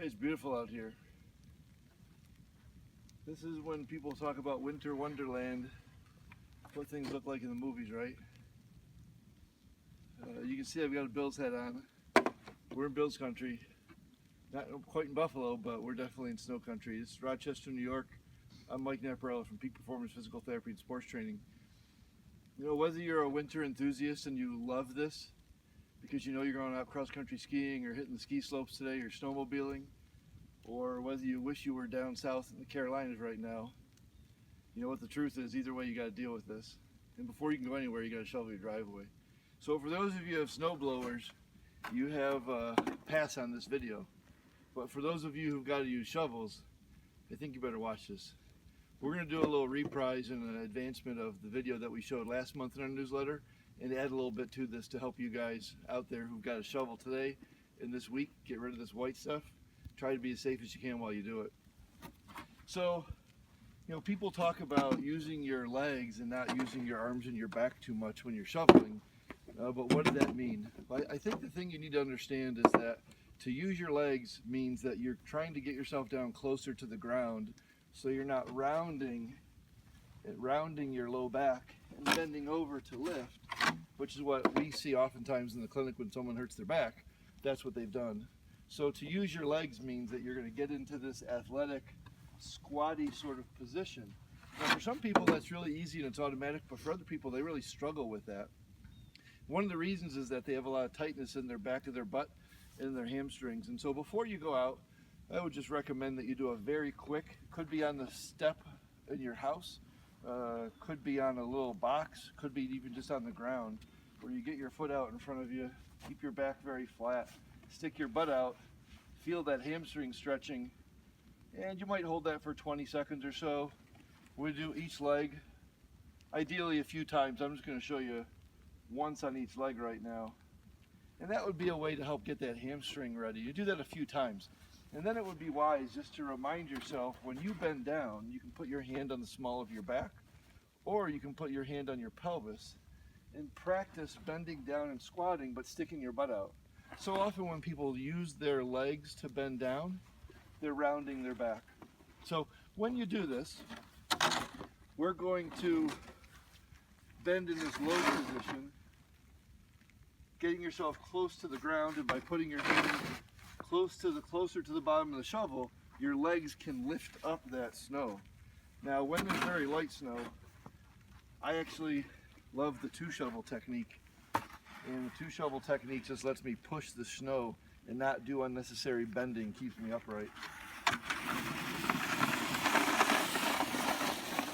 It's beautiful out here. This is when people talk about winter wonderland, what things look like in the movies, right? You can see I've got a Bills hat on. We're in Bills country. Not quite in Buffalo, but we're definitely in snow country. It's Rochester, New York. I'm Mike Naparella from Peak Performance Physical Therapy and Sports Training. You know, whether you're a winter enthusiast and you love this because you know you're going out cross-country skiing or hitting the ski slopes today or snowmobiling, or whether you wish you were down south in the Carolinas right now, you know what the truth is, either way you got to deal with this. And before you can go anywhere, you got to shovel your driveway. So for those of you who have snow blowers, you have a pass on this video. But for those of you who've got to use shovels, I think you better watch this. We're going to do a little reprise and an advancement of the video that we showed last month in our newsletter and add a little bit to this to help you guys out there who've got a shovel today and this week get rid of this white stuff. Try to be as safe as you can while you do it. So, you know, people talk about using your legs and not using your arms and your back too much when you're shoveling, but what does that mean? Well, I think the thing you need to understand is that to use your legs means that you're trying to get yourself down closer to the ground so you're not rounding your low back and bending over to lift, which is what we see oftentimes in the clinic when someone hurts their back. That's what they've done. So to use your legs means that you're going to get into this athletic, squatty sort of position. Now for some people that's really easy and it's automatic, but for other people they really struggle with that. One of the reasons is that they have a lot of tightness in their back of their butt and their hamstrings. And so before you go out, I would just recommend that you do a very quick, could be on the step in your house, could be on a little box, could be even just on the ground, where you get your foot out in front of you, keep your back very flat, stick your butt out, feel that hamstring stretching, and you might hold that for 20 seconds or so. We'll do each leg, ideally a few times. I'm just going to show you once on each leg right now. And that would be a way to help get that hamstring ready. You do that a few times. And then it would be wise just to remind yourself when you bend down, you can put your hand on the small of your back, or you can put your hand on your pelvis and practice bending down and squatting, but sticking your butt out. So often when people use their legs to bend down, they're rounding their back. So when you do this, we're going to bend in this low position, getting yourself close to the ground, and by putting your hand closer to the bottom of the shovel, your legs can lift up that snow. Now when there's very light snow, I actually love the two shovel technique. And the two shovel technique just lets me push the snow and not do unnecessary bending, keeps me upright. So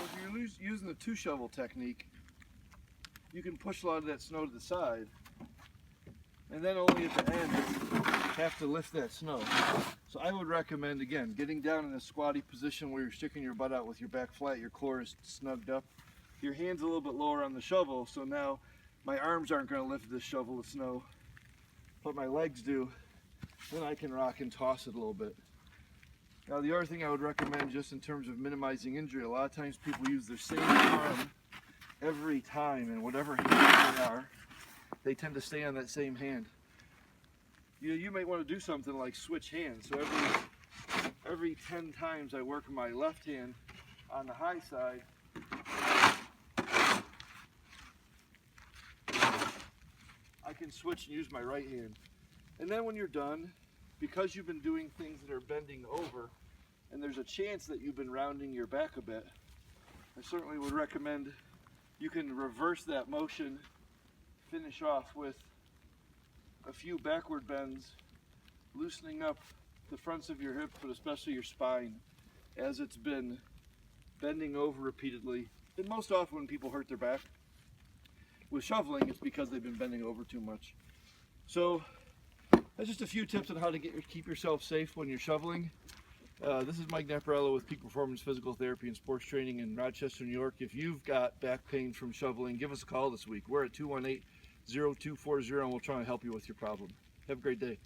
if you're using the two shovel technique, you can push a lot of that snow to the side, and then only at the end have to lift that snow. So I would recommend, again, getting down in a squatty position where you're sticking your butt out with your back flat, your core is snugged up, your hand's a little bit lower on the shovel, so now my arms aren't going to lift this shovel of snow, but my legs do. Then I can rock and toss it a little bit. Now the other thing I would recommend, just in terms of minimizing injury, a lot of times people use their same arm every time, and whatever hand they are, they tend to stay on that same hand. You might want to do something like switch hands. So every 10 times I work my left hand on the high side, I can switch and use my right hand. And then when you're done, because you've been doing things that are bending over, and there's a chance that you've been rounding your back a bit, I certainly would recommend you can reverse that motion, finish off with a few backward bends, loosening up the fronts of your hips, but especially your spine, as it's been bending over repeatedly. And most often when people hurt their back with shoveling, it's because they've been bending over too much. So that's just a few tips on how to keep yourself safe when you're shoveling. This is Mike Naparella with Peak Performance Physical Therapy and Sports Training in Rochester, New York. If you've got back pain from shoveling, give us a call this week. We're at 218-0240 and we'll try and help you with your problem. Have a great day.